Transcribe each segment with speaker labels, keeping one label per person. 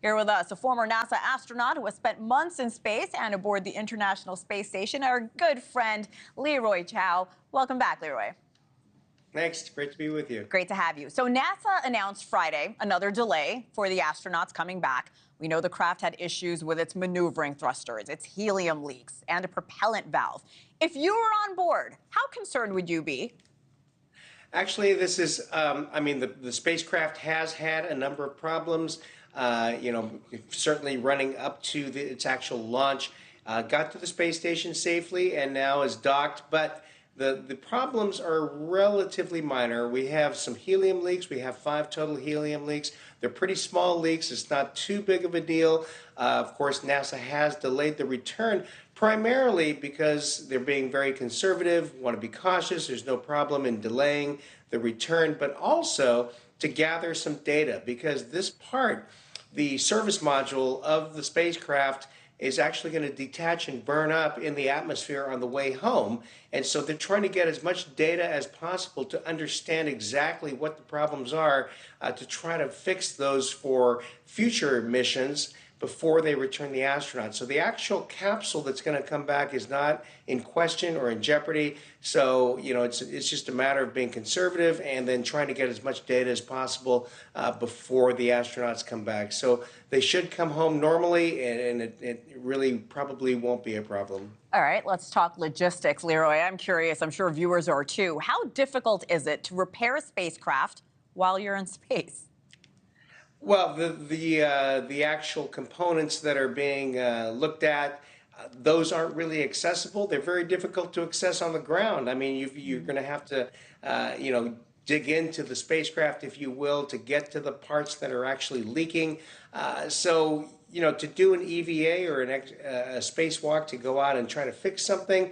Speaker 1: Here with us, a former NASA astronaut who has spent months in space and aboard the International Space Station, our good friend, LEROY+CHIAO. Welcome back, Leroy.
Speaker 2: Thanks. Great to be with you.
Speaker 1: Great to have you. So NASA announced Friday another delay for the astronauts coming back. We know the craft had issues with its maneuvering thrusters, its helium leaks, and a propellant valve. If you were on board, how concerned would you be?
Speaker 2: Actually, this is, the spacecraft has had a number of problems, certainly running up to its actual launch. Got to the space station safely and now is docked, but the problems are relatively minor. We have some helium leaks. We have 5 total helium leaks. They're pretty small leaks. It's not too big of a deal. Of course, NASA has delayed the return primarily because they're being very conservative, want to be cautious. There's no problem in delaying the return, but also to gather some data because this part, the service module of the spacecraft, is actually going to detach and burn up in the atmosphere on the way home. And so they're trying to get as much data as possible to understand exactly what the problems are, to try to fix those for future missions before they return the astronauts. So the actual capsule that's going to come back is not in question or in jeopardy. So, it's just a matter of being conservative and then trying to get as much data as possible before the astronauts come back. So they should come home normally, and it really probably won't be a problem.
Speaker 1: All right, let's talk logistics, Leroy. I'm curious, I'm sure viewers are too. How difficult is it to repair a spacecraft while you're in space?
Speaker 2: Well, the actual components that are being looked at, those aren't really accessible. They're very difficult to access on the ground. I mean, you're going to have to, dig into the spacecraft, if you will, to get to the parts that are actually leaking. To do an EVA or a spacewalk to go out and try to fix something,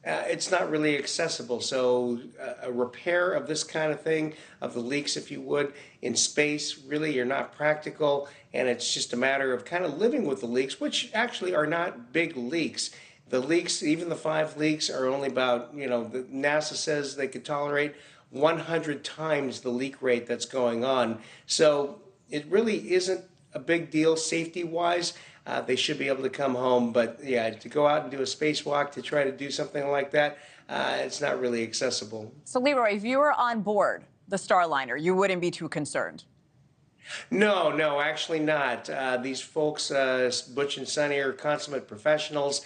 Speaker 2: it's not really accessible. So a repair of this kind of thing, of the leaks, if you would, in space, really are not practical. And it's just a matter of kind of living with the leaks, which actually are not big leaks. The leaks, even the 5 leaks, are only about, NASA says they could tolerate 100 times the leak rate that's going on. So it really isn't a big deal safety-wise. They should be able to come home, but yeah, to go out and do a spacewalk to try to do something like that, it's not really accessible.
Speaker 1: So, Leroy, if you were on board the Starliner, you wouldn't be too concerned?
Speaker 2: No, actually not. These folks, Butch and Sonny, are consummate professionals.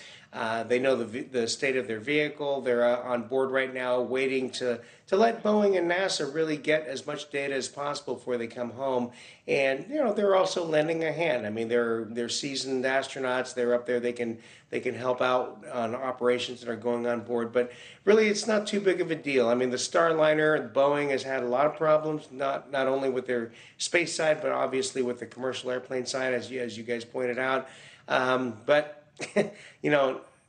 Speaker 2: They know the state of their vehicle. They're on board right now waiting to let Boeing and NASA really get as much data as possible before they come home. And, they're also lending a hand. I mean, they're seasoned astronauts. They're up there. They can help out on operations that are going on board. But really, it's not too big of a deal. I mean, the Starliner, Boeing has had a lot of problems, not only with their space side, but obviously with the commercial airplane side, as you guys pointed out. But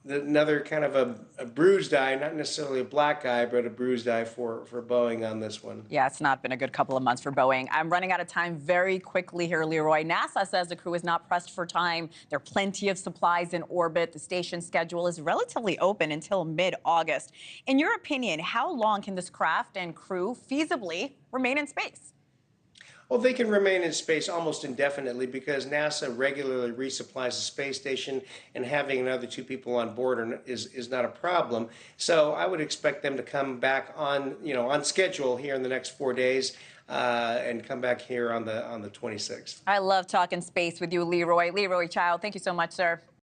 Speaker 2: another kind of a bruised eye, not necessarily a black eye, but a bruised eye for Boeing on this one.
Speaker 1: Yeah, it's not been a good couple of months for Boeing. I'm running out of time very quickly here, Leroy. NASA says the crew is not pressed for time. There are plenty of supplies in orbit. The station schedule is relatively open until mid-August. In your opinion, how long can this craft and crew feasibly remain in space?
Speaker 2: Well, they can remain in space almost indefinitely because NASA regularly resupplies the space station, and having another 2 people on board is not a problem. So I would expect them to come back on schedule here in the next 4 days and come back here on the 26th.
Speaker 1: I love talking space with you, Leroy. LEROY+CHIAO, thank you so much, sir.